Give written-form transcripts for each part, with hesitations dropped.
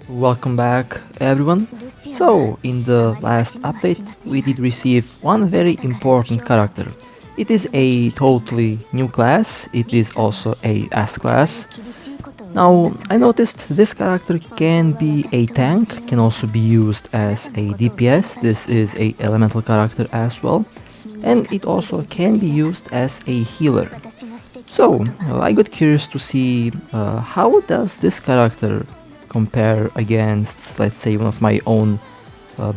Welcome back, everyone. So, in the last update, we did receive one very important character. It is a totally new class, it is also a S class. Now, I noticed this character can be a tank, can also be used as a DPS, this is a elemental character as well, and it also can be used as a healer. So, I got curious to see how does this character compare against, let's say, one of my own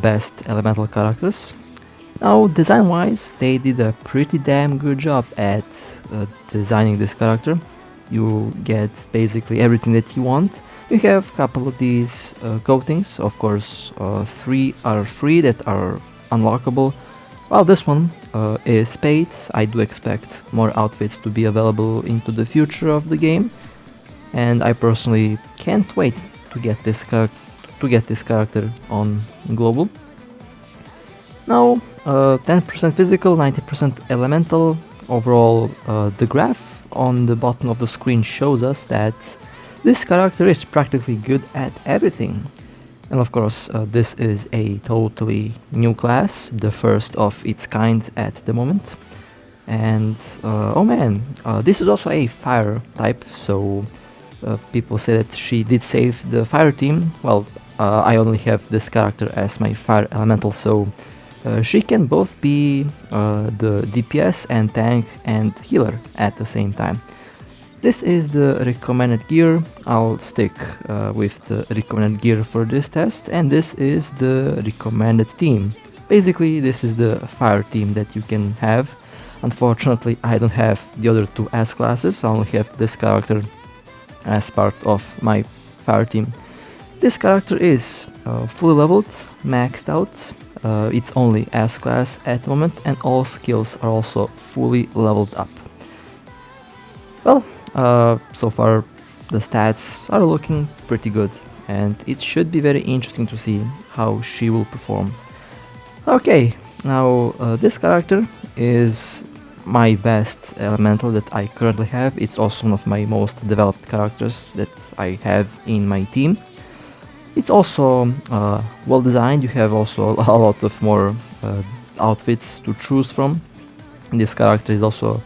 best elemental characters. Now, design-wise, they did a pretty damn good job at designing this character. You get basically everything that you want. You have a couple of these coatings, of course, 3 are free that are unlockable. While this one is paid, I do expect more outfits to be available into the future of the game, and I personally can't wait to get this character on global. Now, 10% physical, 90% elemental. Overall, the graph on the bottom of the screen shows us that this character is practically good at everything. And of course, this is a totally new class, the first of its kind at the moment. And oh man, this is also a fire type, so people say that she did save the fire team. Well, I only have this character as my fire elemental, so she can both be the DPS and tank and healer at the same time. This is the recommended gear. I'll stick with the recommended gear for this test, and this is the recommended team. Basically, this is the fire team that you can have. Unfortunately, I don't have the other two S classes, I only have this character as part of my fire team. This character is fully leveled, maxed out, it's only S class at the moment, and all skills are also fully leveled up. Well, so far the stats are looking pretty good, and it should be very interesting to see how she will perform. Okay, now this character is my best elemental that I currently have. It's also one of my most developed characters that I have in my team. It's also well designed. You have also a lot of more outfits to choose from. This character is also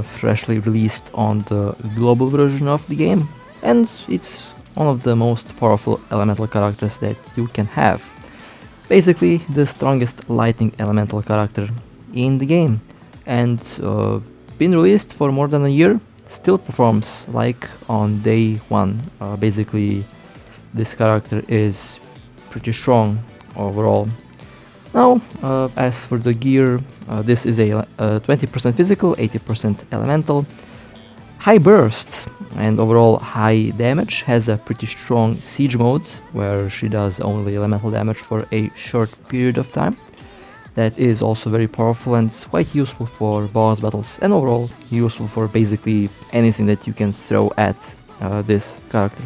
freshly released on the global version of the game, and it's one of the most powerful elemental characters that you can have. Basically the strongest lightning elemental character in the game, and been released for more than a year, still performs like on day one. Basically this character is pretty strong overall. Now, as for the gear, this is a 20% physical, 80% elemental, high burst, and overall high damage. Has a pretty strong siege mode, where she does only elemental damage for a short period of time. That is also very powerful and quite useful for boss battles, and overall useful for basically anything that you can throw at this character.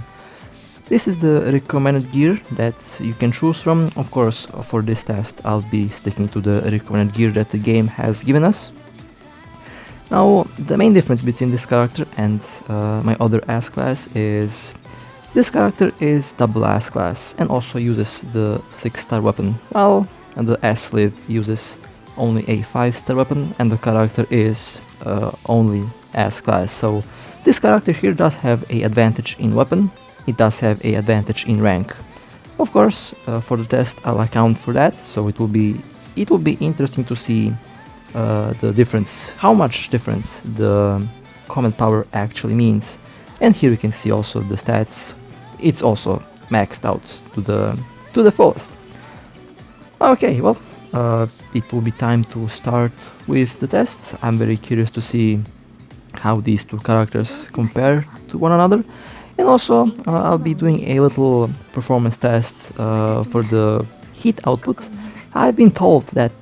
This is the recommended gear that you can choose from. Of course, for this test I'll be sticking to the recommended gear that the game has given us. Now, the main difference between this character and my other S class is this character is double S class and also uses the 6-star weapon, while the S-Live uses only a 5-star weapon, and the character is only S class. So this character here does have an advantage in weapon. It does have an advantage in rank. Of course, for the test I'll account for that, so it will be interesting to see the difference, how much difference the command power actually means. And here you can see also the stats. It's also maxed out to the fullest. Okay, well, it will be time to start with the test. I'm very curious to see how these two characters compare to one another. And also, I'll be doing a little performance test for the heat output. I've been told that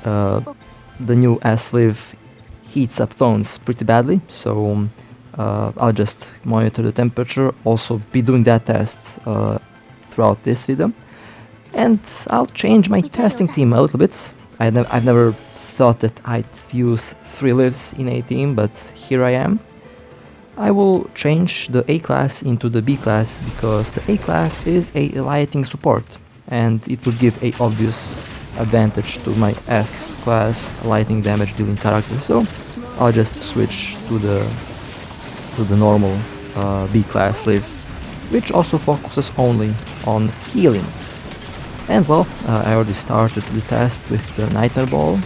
the new S-Live heats up phones pretty badly, so I'll just monitor the temperature, also be doing that test throughout this video. And I'll change my testing team a little bit. I've never thought that I'd use 3 lives in a team, but here I am. I will change the A class into the B class because the A class is a lighting support and it would give a obvious advantage to my S class lighting damage dealing character, so I'll just switch to the normal B class Liv, which also focuses only on healing. And well, I already started the test with the Nightmare Ball.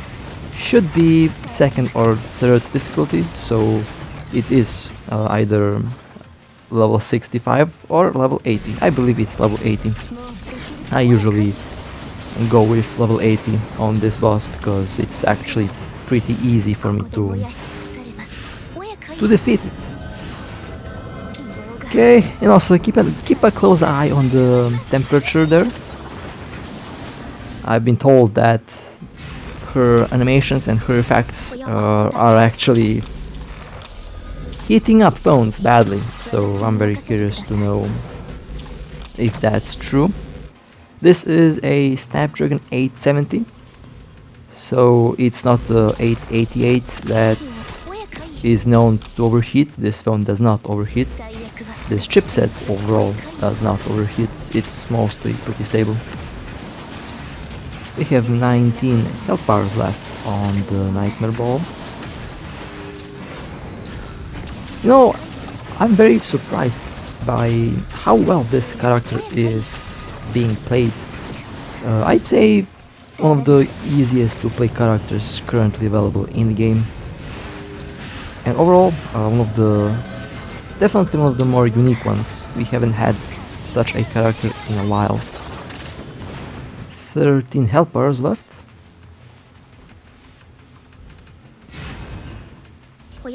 Should be second or third difficulty, so it is either level 65 or level 80. I believe it's level 80. I usually go with level 80 on this boss because it's actually pretty easy for me to defeat it. Okay, and also keep a close eye on the temperature there. I've been told that her animations and her effects are actually heating up bones badly, so I'm very curious to know if that's true. This is a Snapdragon 870, so it's not the 888 that is known to overheat. This phone does not overheat. This chipset overall does not overheat. It's mostly pretty stable. We have 19 health bars left on the Nightmare Ball. You know, I'm very surprised by how well this character is being played. I'd say one of the easiest to play characters currently available in the game. And overall, definitely one of the more unique ones. We haven't had such a character in a while. 13 health bars left.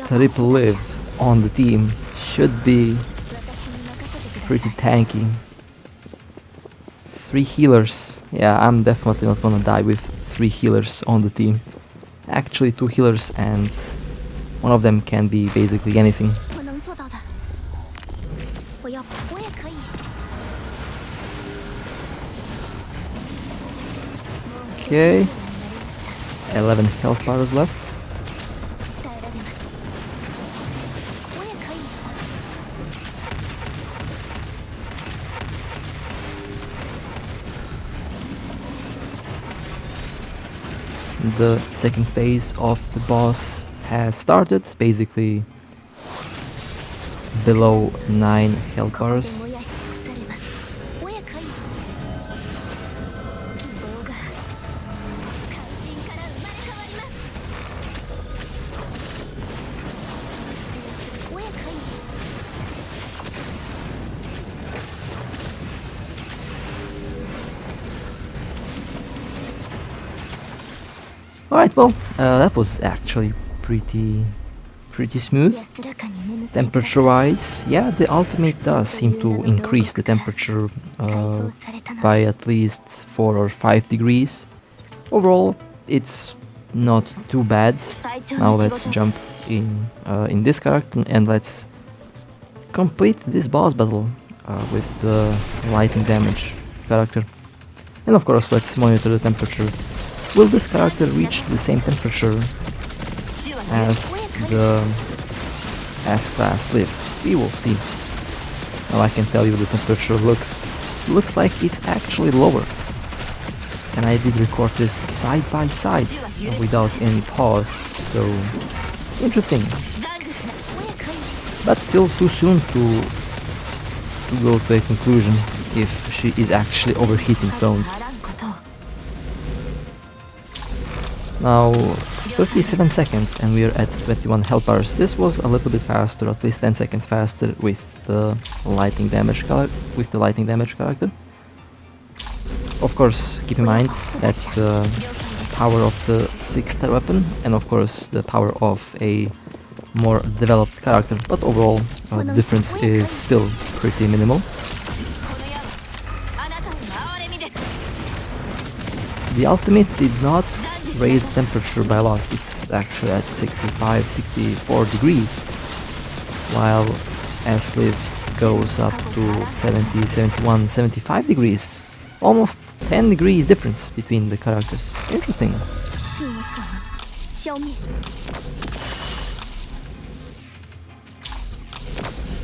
Triple Liv on the team should be pretty tanky. 3 healers. Yeah, I'm definitely not gonna die with 3 healers on the team. Actually 2 healers and one of them can be basically anything. Okay, 11 health bars left. The second phase of the boss has started, basically below 9 health bars. Alright, well, that was actually pretty smooth. Temperature-wise, yeah, the ultimate does seem to increase the temperature by at least 4 or 5 degrees. Overall, it's not too bad. Now let's jump in this character and let's complete this boss battle with the lightning damage character. And of course, let's monitor the temperature. Will this character reach the same temperature as the S-class Liv? We will see. Now I can tell you the temperature looks like it's actually lower. And I did record this side by side without any pause, so interesting. But still too soon to go to a conclusion if she is actually overheating clones. Now 37 seconds and we are at 21 health bars. This was a little bit faster, at least 10 seconds faster with the lightning damage character. Of course, keep in mind that's the power of the 6-star weapon and of course the power of a more developed character, but overall the difference is still pretty minimal. The ultimate did not raise the temperature by a lot. It's actually at 65, 64 degrees, while S-Liv goes up to 70, 71, 75 degrees. Almost 10 degrees difference between the characters. Interesting.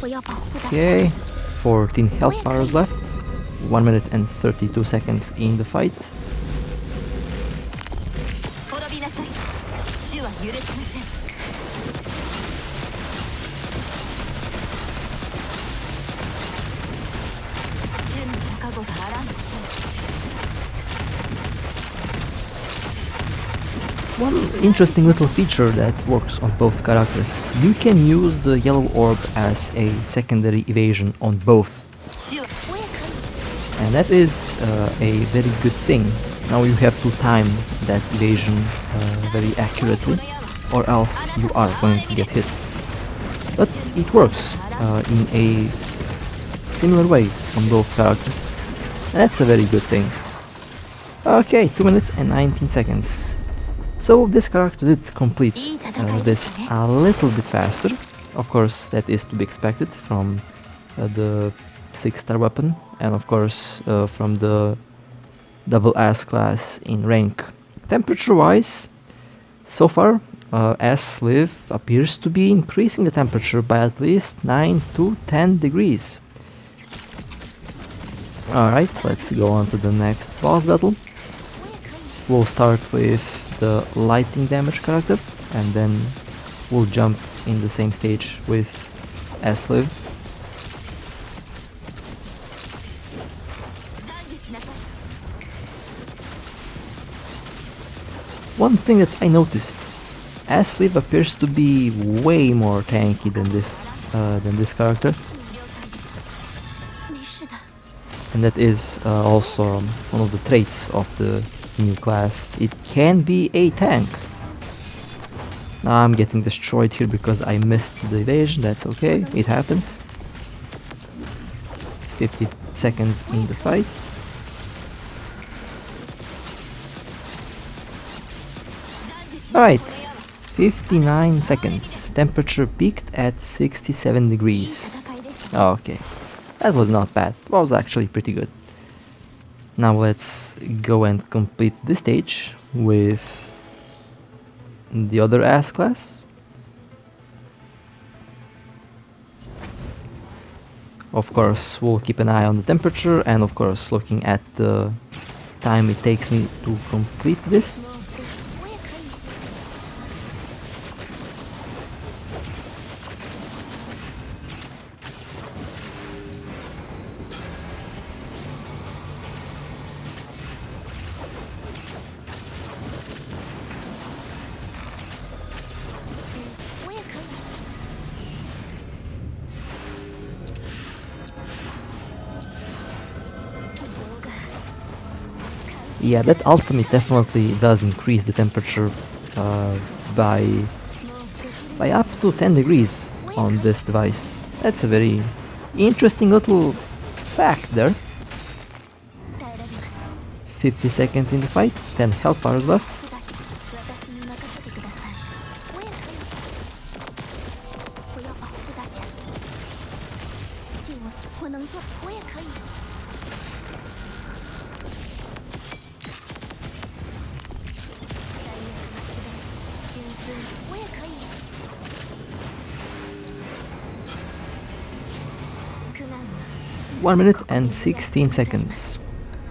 Okay, 14 health bars left. 1 minute and 32 seconds in the fight. One interesting little feature that works on both characters. You can use the yellow orb as a secondary evasion on both. And that is a very good thing. Now you have to time that evasion very accurately, or else you are going to get hit. But it works in a similar way on both characters. And that's a very good thing. Okay, 2 minutes and 19 seconds. So this character did complete this a little bit faster. Of course, that is to be expected from the 6-star weapon, and of course from the double S class in rank. Temperature wise, so far S-Live appears to be increasing the temperature by at least 9 to 10 degrees. Alright, let's go on to the next boss battle. We'll start with the lightning damage character, and then we'll jump in the same stage with S-Live. One thing that I noticed, S-Live appears to be way more tanky than this character, and that is also one of the traits of the new class. It can be a tank. Now I'm getting destroyed here because I missed the evasion. That's okay, it happens. 50 seconds in the fight. Alright, 59 seconds. Temperature peaked at 67 degrees. Okay, that was not bad. It was actually pretty good. Now let's go and complete this stage with the other S class. Of course, we'll keep an eye on the temperature, and of course looking at the time it takes me to complete this. Yeah, that alchemy definitely does increase the temperature by up to 10 degrees on this device. That's a very interesting little fact there. 50 seconds in the fight, 10 health bars left. One minute and 16 seconds.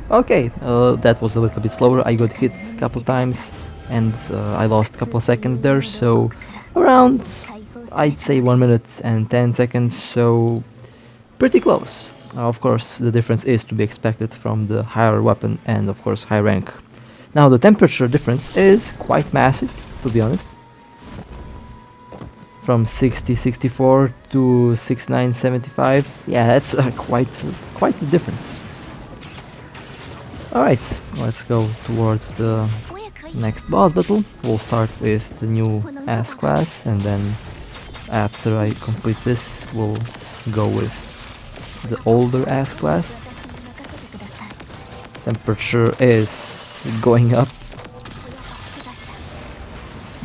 Okay, that was a little bit slower. I got hit a couple times and I lost a couple seconds there, so around, I'd say 1 minute and 10 seconds, so pretty close. Of course, the difference is to be expected from the higher weapon and of course high rank. Now the temperature difference is quite massive, to be honest. From 60-64 to 69-75, yeah, that's quite the difference. Alright, let's go towards the next boss battle. We'll start with the new S class, and then after I complete this, we'll go with the older S class. Temperature is going up.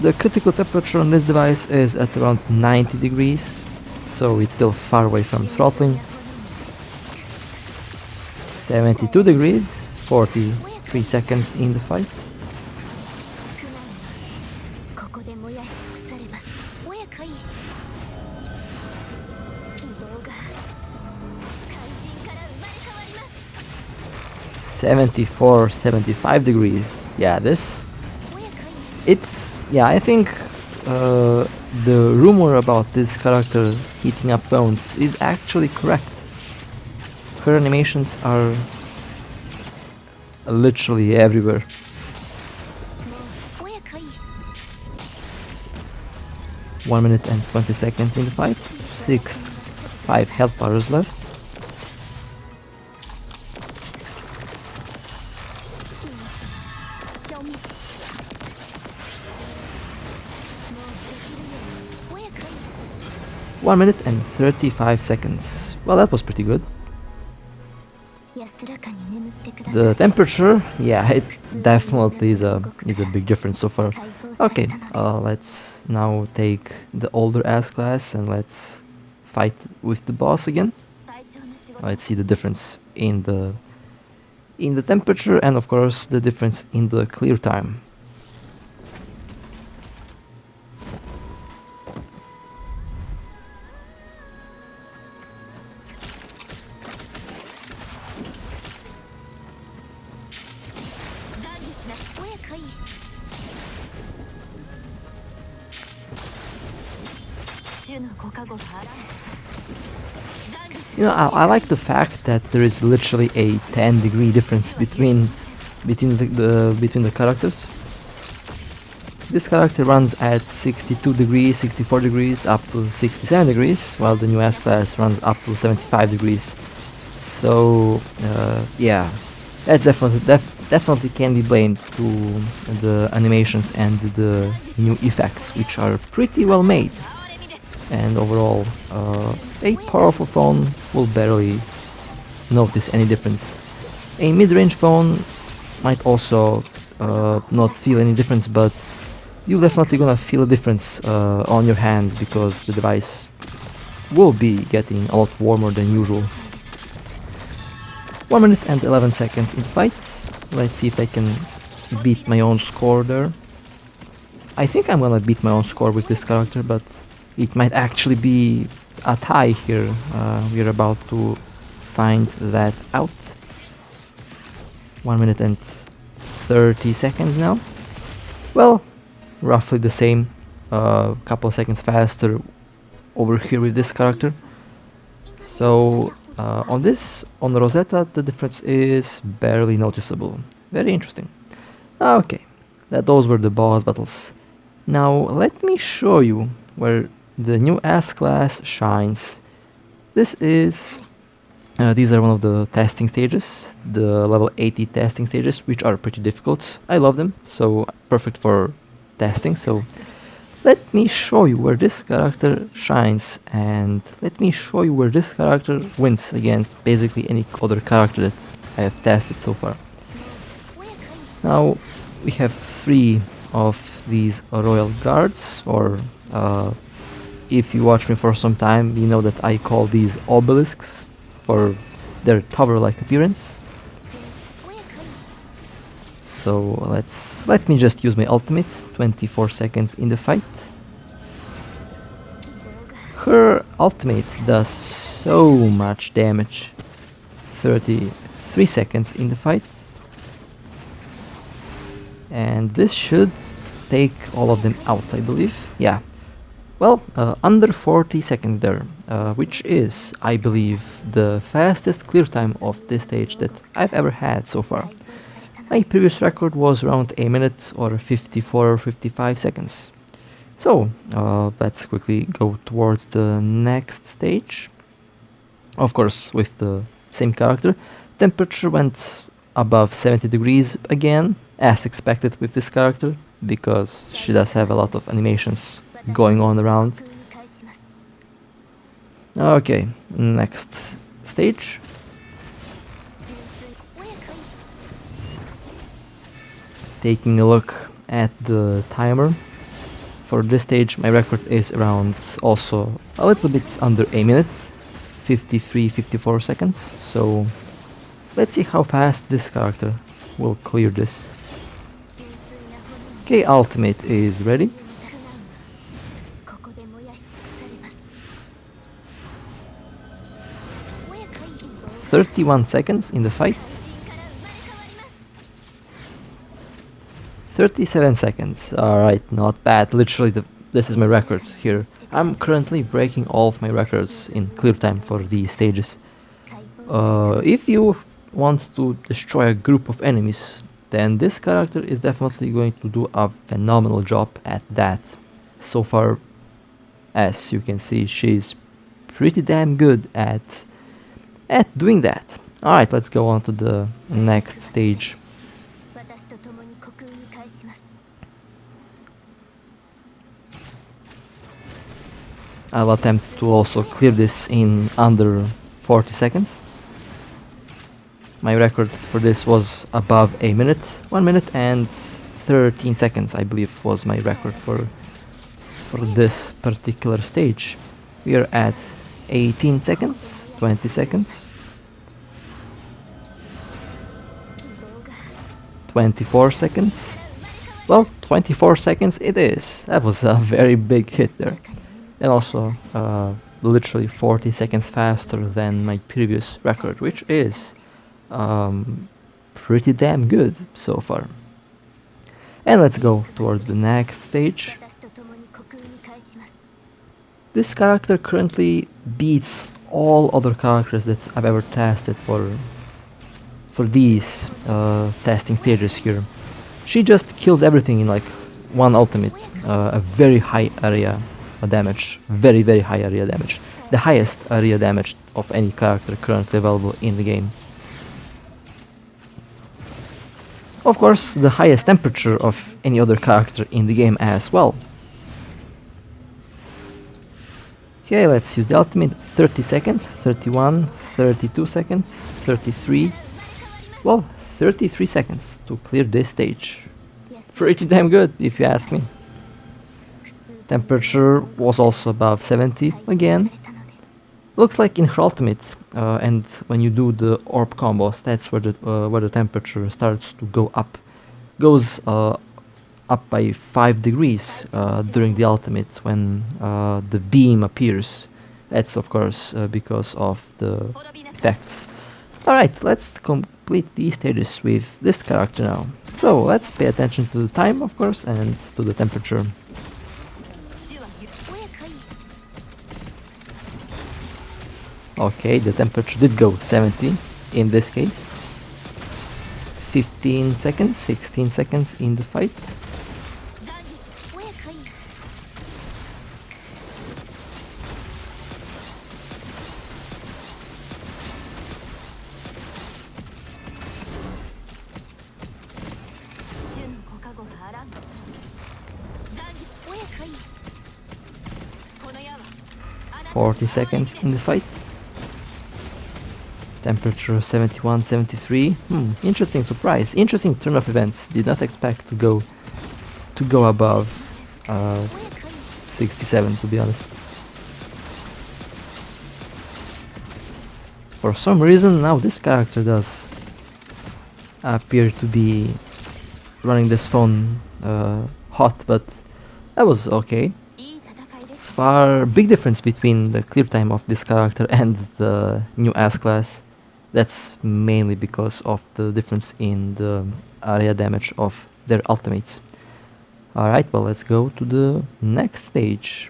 The critical temperature on this device is at around 90 degrees, so it's still far away from throttling. 72 degrees, 43 seconds in the fight. 74, 75 degrees. Yeah, yeah, I think the rumor about this character heating up bones is actually correct. Her animations are literally everywhere. One minute and 20 seconds in the fight. 5 health bars left. One minute and 35 seconds. Well, that was pretty good. The temperature, yeah, it definitely is a big difference so far. Okay, let's now take the older ass class and let's fight with the boss again. Let's see the difference in the temperature and of course the difference in the clear time. You know, I like the fact that there is literally a 10-degree difference between the characters. This character runs at 62 degrees, 64 degrees, up to 67 degrees, while the new S class runs up to 75 degrees. So yeah, that definitely can be blamed to the animations and the new effects, which are pretty well made. And overall, a powerful phone will barely notice any difference. A mid-range phone might also not feel any difference, but you're definitely gonna feel a difference on your hands because the device will be getting a lot warmer than usual. 1 minute and 11 seconds in the fight. Let's see if I can beat my own score there. I think I'm gonna beat my own score with this character, but it might actually be a tie here. We're about to find that out. 1 minute and 30 seconds now. Well, roughly the same. Couple of seconds faster over here with this character. So on the Rosetta, the difference is barely noticeable. Very interesting. Okay, those were the boss battles. Now let me show you where the new S class shines. These are one of the testing stages, the level 80 testing stages, which are pretty difficult. I love them, so perfect for testing. So let me show you where this character shines, and let me show you where this character wins against basically any other character that I have tested so far. Now we have 3 of these royal guards, or if you watch me for some time, you know that I call these obelisks for their tower-like appearance. So let me just use my ultimate. 24 seconds in the fight. Her ultimate does so much damage. 33 seconds in the fight. And this should take all of them out, I believe. Yeah. Well, under 40 seconds there, which is, I believe, the fastest clear time of this stage that I've ever had so far. My previous record was around a minute or 54 or 55 seconds. So, let's quickly go towards the next stage. Of course, with the same character. Temperature went above 70 degrees again, as expected with this character, because she does have a lot of animations going on around. Okay, next stage. Taking a look at the timer. For this stage my record is around also a little bit under a minute, 54 seconds. So let's see how fast this character will clear this. Okay, ultimate is ready. 31 seconds in the fight. 37 seconds. Alright, not bad. Literally, this is my record here. I'm currently breaking all of my records in clear time for these stages. If you want to destroy a group of enemies, then this character is definitely going to do a phenomenal job at that. So far, as you can see, she's pretty damn good at doing that. Alright, let's go on to the next stage. I'll attempt to also clear this in under 40 seconds. My record for this was above a minute. 1 minute and 13 seconds, I believe, was my record for this particular stage. We are at 18 seconds, 20 seconds, 24 seconds. Well, 24 seconds it is. That was a very big hit there. And also literally 40 seconds faster than my previous record, which is pretty damn good so far. And let's go towards the next stage. This character currently beats all other characters that I've ever tested for these testing stages here. She just kills everything in like one ultimate, a very high area damage, very high area damage, the highest area damage of any character currently available in the game. Of course, the highest temperature of any other character in the game as well. Okay, let's use the ultimate. 30 seconds, 31, 32 seconds, 33, well, 33 seconds to clear this stage. Pretty damn good, if you ask me. Temperature was also above 70 again. Looks like in her ultimate, and when you do the orb combos, that's where the temperature starts to go up. Goes up by 5 degrees during the ultimate when the beam appears. That's of course because of the effects. Alright, let's complete these stages with this character now. So let's pay attention to the time, of course, and to the temperature. Okay, the temperature did go 70 in this case. 15 seconds, 16 seconds in the fight. Forty seconds in the fight. Temperature 71, 73. Interesting surprise. Interesting turn of events. Did not expect to go above 67, to be honest. For some reason now this character does appear to be running this phone hot, but that was okay. Big difference between the clear time of this character and the new S class. That's mainly because of the difference in the area damage of their ultimates. Alright, well, let's go to the next stage.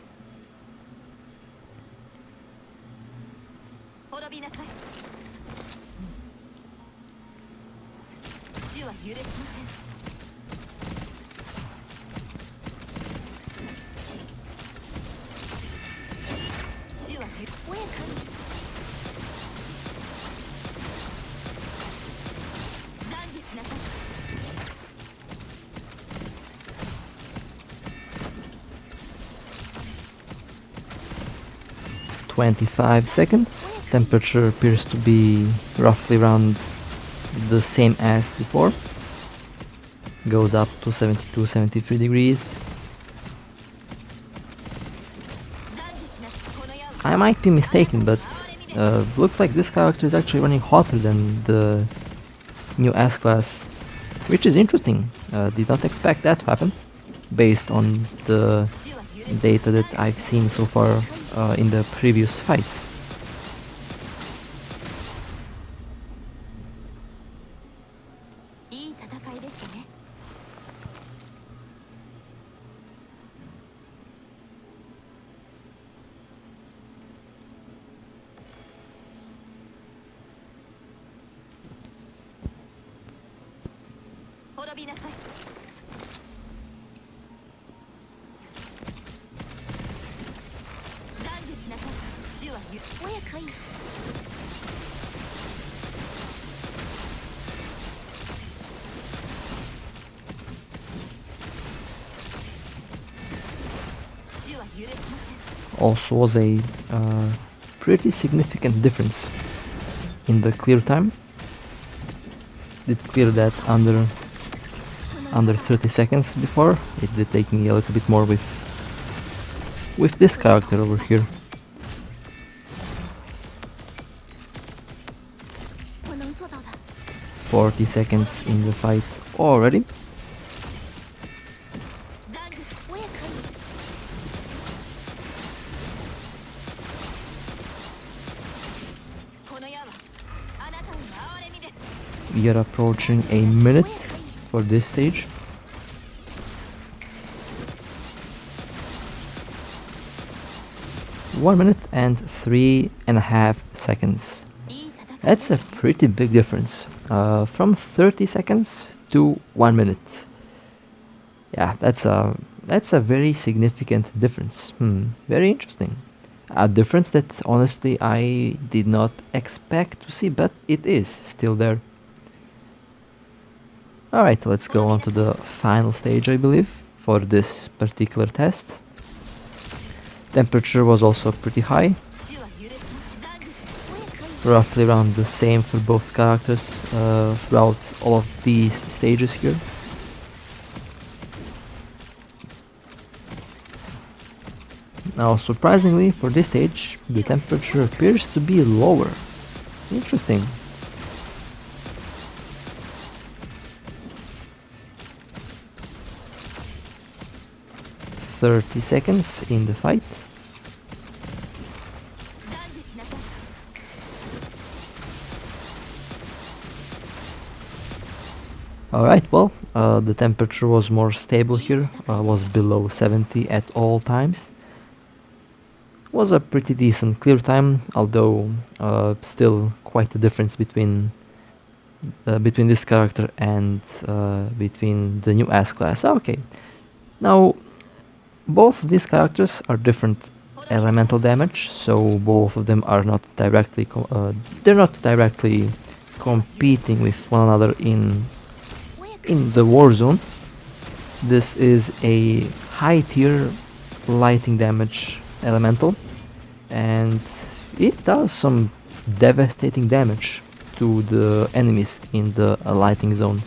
"25 seconds. Temperature appears to be roughly around the same as before. Goes up to 72, 73 degrees. I might be mistaken, but looks like this character is actually running hotter than the new S class, which is interesting. Did not expect that to happen, based on the data that I've seen so far in the previous fights. Also was a pretty significant difference in the clear time. Did clear that under 30 seconds before. It did take me a little bit more with this character over here. "40 seconds in the fight already." We are approaching a minute for this stage. "1 minute and 3.5 seconds. That's a pretty big difference, from 30 seconds to 1 minute. Yeah, that's a very significant difference. Very interesting. A difference that honestly I did not expect to see, but it is still there. Alright, let's go on to the final stage, I believe, for this particular test. Temperature was also pretty high. Roughly around the same for both characters throughout all of these stages here. Now, surprisingly, for this stage, the temperature appears to be lower. Interesting. "30 seconds in the fight. Alright, well, the temperature was more stable here, was below 70 at all times. Was a pretty decent clear time, although still quite a difference between this character and between the new S class. Okay, now both of these characters are different elemental damage, so both of them are not directly competing with one another in the war zone. This is a high tier lighting damage elemental, and it does some devastating damage to the enemies in the lighting zone,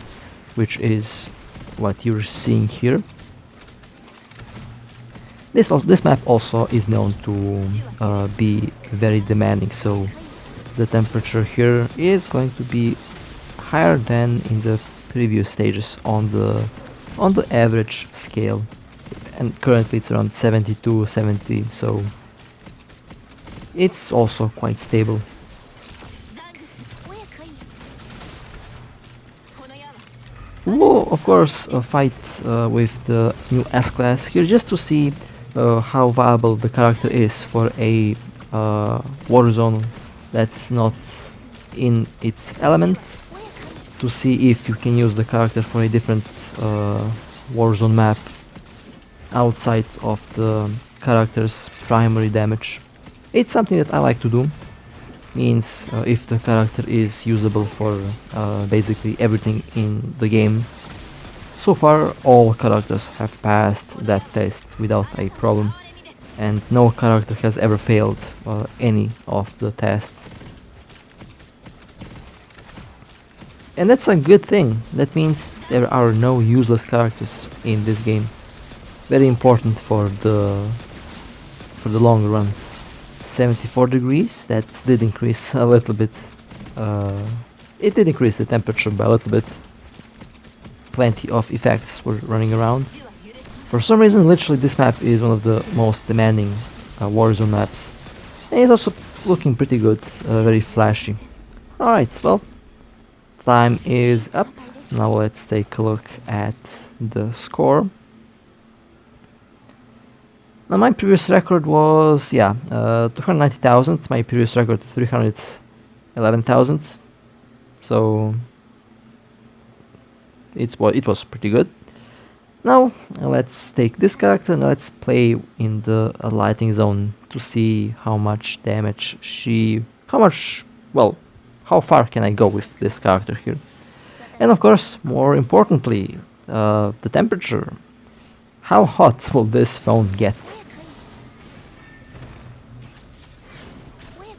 which is what you're seeing here. This map also is known to be very demanding, so the temperature here is going to be higher than in the previous stages on the average scale, and currently it's around 72, 70, so it's also quite stable. We'll of course fight with the new S class here just to see how viable the character is for a war zone that's not in its element, to see if you can use the character for a different warzone map outside of the character's primary damage. It's something that I like to do. Means if the character is usable for basically everything in the game. So far all characters have passed that test without a problem, and no character has ever failed any of the tests. And that's a good thing. That means there are no useless characters in this game. Very important for the long run. 74 degrees, that did increase a little bit. It did increase the temperature by a little bit. Plenty of effects were running around. For some reason, literally this map is one of the most demanding Warzone maps. And it's also looking pretty good, very flashy. Alright, well, time is up. Now let's take a look at the score. Now my previous record was, 290,000, my previous record 311,000. So it was pretty good. Now let's take this character and let's play in the lighting zone to see how much damage how far can I go with this character here. And of course, more importantly, the temperature. How hot will this phone get?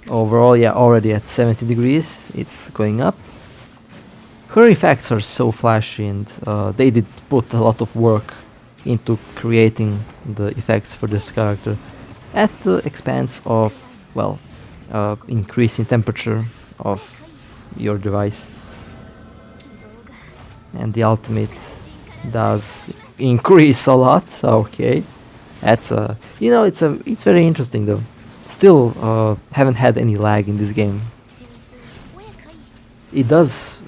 Overall, yeah, already at 70 degrees, it's going up. Her effects are so flashy, and they did put a lot of work into creating the effects for this character at the expense of, well, increasing temperature of your device. And the ultimate does increase a lot. Okay, that's it's very interesting though. Still haven't had any lag in this game. It does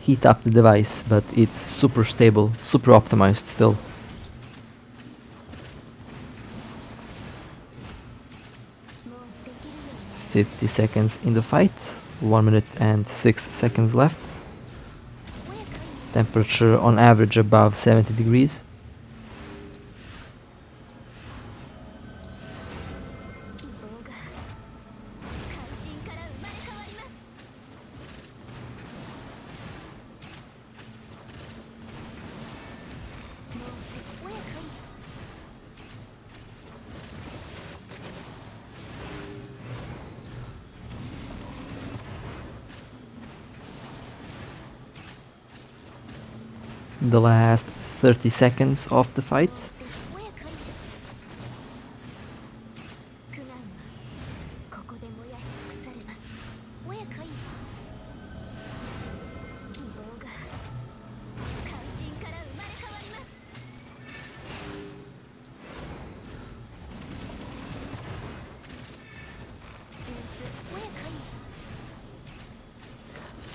heat up the device, but it's super stable, super optimized still. "50 seconds in the fight, 1 minute and 6 seconds left. Temperature on average above 70 degrees. The last 30 seconds of the fight.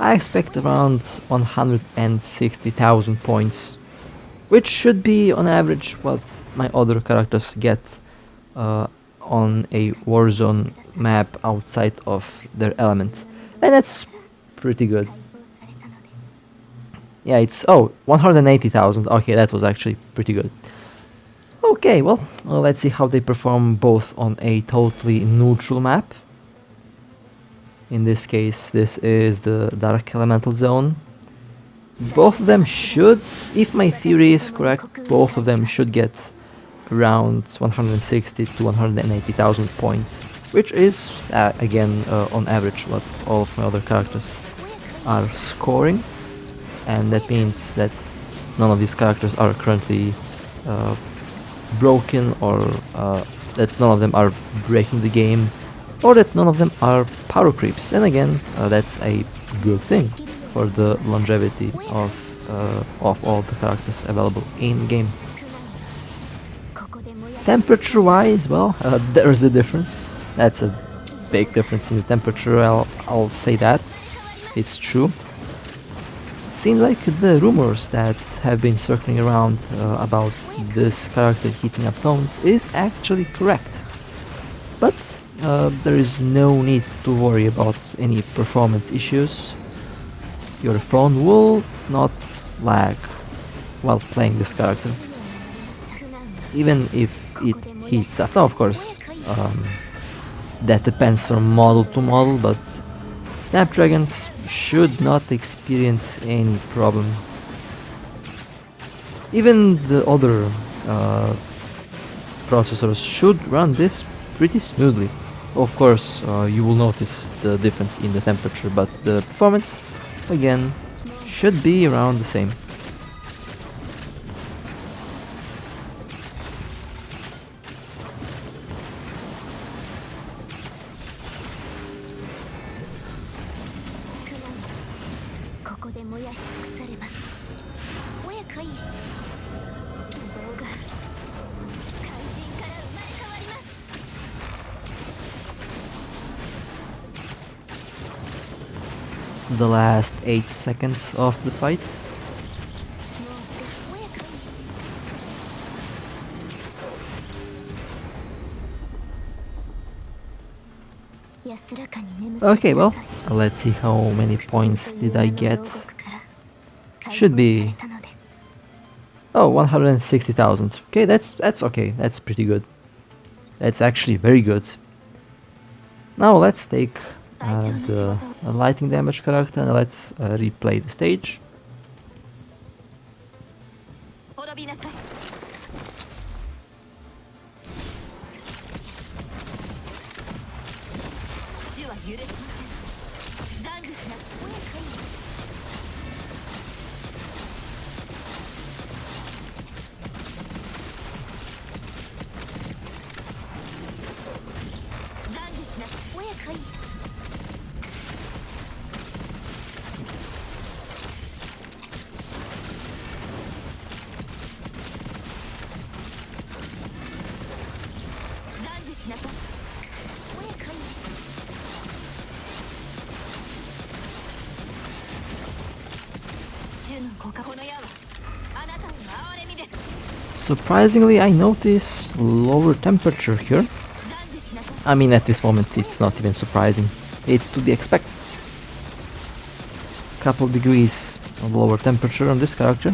I expect around 160,000 points, which should be on average what my other characters get on a Warzone map outside of their element, and that's pretty good. Yeah, it's 180,000. Okay, that was actually pretty good. Okay, well, let's see how they perform both on a totally neutral map. In this case, this is the Dark Elemental Zone. Both of them should, if my theory is correct, both of them should get around 160 to 180,000 points, which is, again, on average what all of my other characters are scoring. And that means that none of these characters are currently broken, or that none of them are breaking the game, or that none of them are power creeps. And again, that's a good thing for the longevity of all the characters available in game. Temperature wise, well, there's a difference. That's a big difference in the temperature, I'll say that. It's true. Seems like the rumors that have been circling around about this character heating up phones is actually correct. But there is no need to worry about any performance issues. Your phone will not lag while playing this character, even if it heats up. Now, of course, that depends from model to model, but Snapdragons should not experience any problem. Even the other processors should run this pretty smoothly. Of course, you will notice the difference in the temperature, but the performance, again, should be around the same. The last 8 seconds of the fight. Okay, well, let's see how many points did I get. Should be Oh, 160,000. Okay, that's okay. That's pretty good. That's actually very good. Now let's take the lighting damage character and let's replay the stage. Surprisingly, I notice lower temperature here. I mean, at this moment it's not even surprising. It's to be expected. Couple degrees of lower temperature on this character.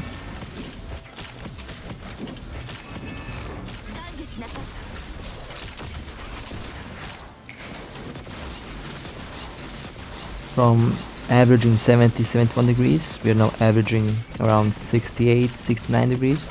From averaging 70-71 degrees, we are now averaging around 68-69 degrees.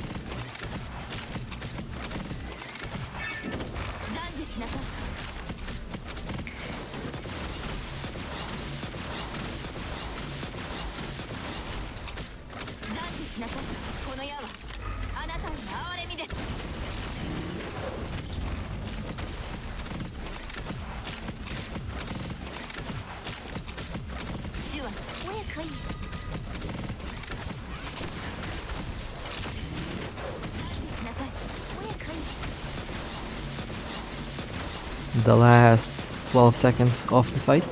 The last 12 seconds of the fight.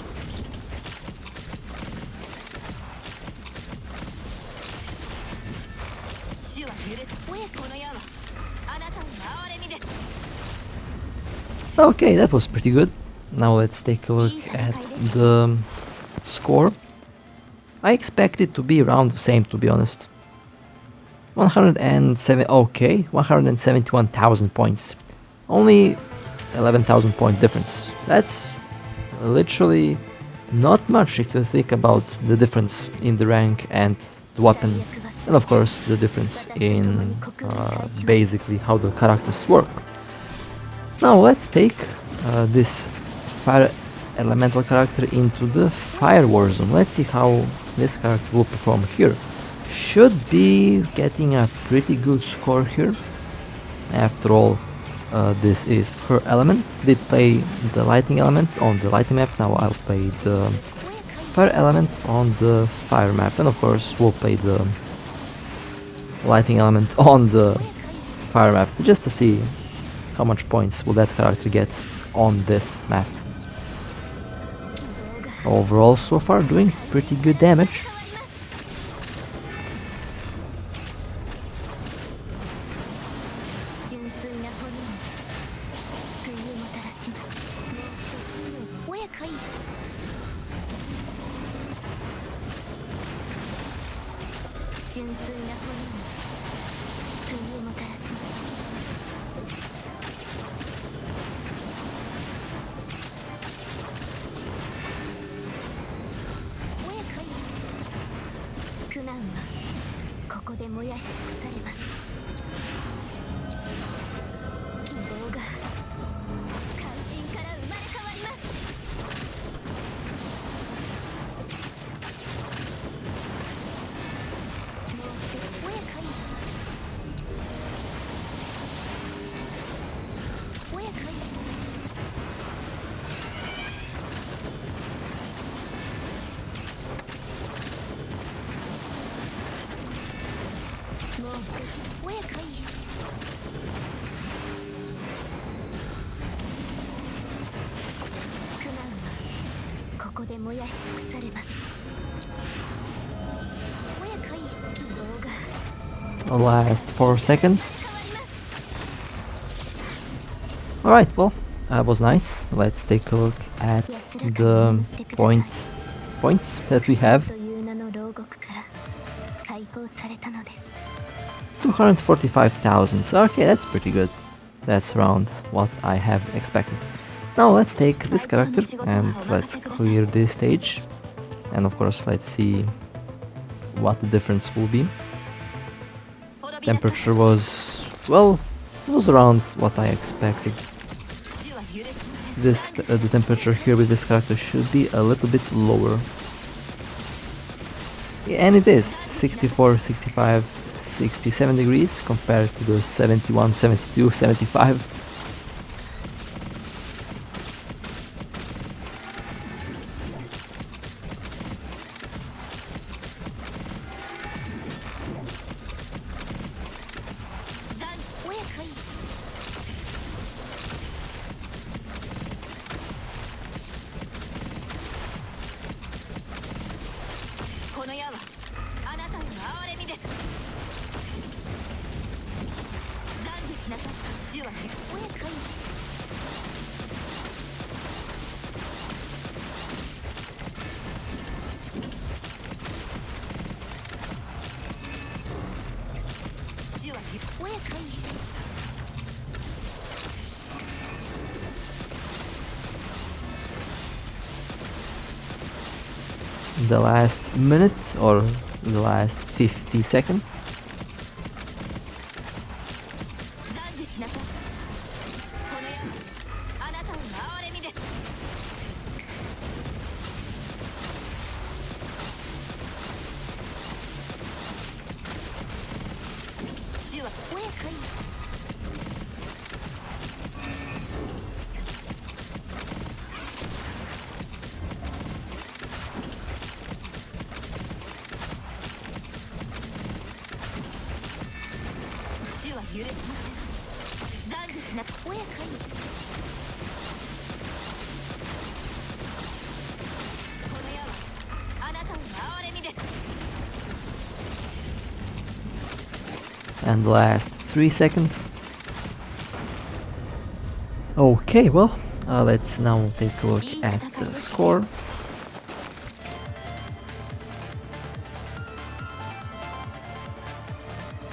Okay, that was pretty good. Now let's take a look at the score. I expect it to be around the same, to be honest. 107, okay, 171,000 points. Only 11,000 point difference. That's literally not much if you think about the difference in the rank and the weapon, and of course the difference in basically how the characters work. Now let's take this fire elemental character into the fire war zone. Let's see how this character will perform here. Should be getting a pretty good score here. After all, this is her element. Did play the lighting element on the lighting map. Now I'll play the fire element on the fire map, and of course we'll play the lighting element on the fire map just to see how much points will that character get on this map. Overall, so far doing pretty good damage. The last 4 seconds. Alright, well, that was nice. Let's take a look at the points that we have. 245,000. Okay, that's pretty good. That's around what I have expected. Now let's take this character and let's clear this stage. And of course, let's see what the difference will be. Temperature was, well, it was around what I expected. The temperature here with this character should be a little bit lower. Yeah, and it is 64, 65, 67 degrees compared to the 71, 72, 75. The last minute or the last 50 seconds. And the last 3 seconds. Okay, well, let's now take a look at the score.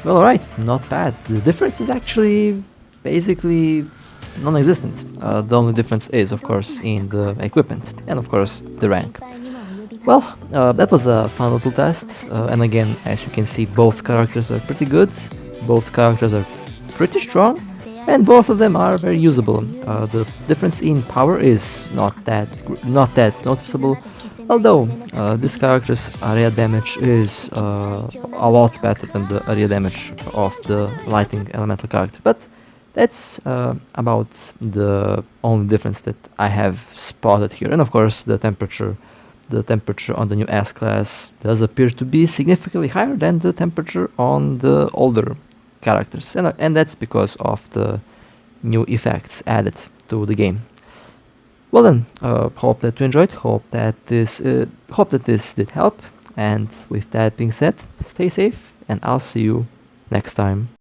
Well, alright, not bad. The difference is actually basically non-existent. The only difference is, of course, in the equipment and, of course, the rank. Well, that was a fun little test, and again, as you can see, both characters are pretty good, both characters are pretty strong, and both of them are very usable. The difference in power is not that noticeable, although this character's area damage is a lot better than the area damage of the lighting elemental character, but that's about the only difference that I have spotted here. And of course, the temperature on the new S class does appear to be significantly higher than the temperature on the older characters, and that's because of the new effects added to the game. Well then, hope that you enjoyed, hope that this did help, and with that being said, stay safe, and I'll see you next time.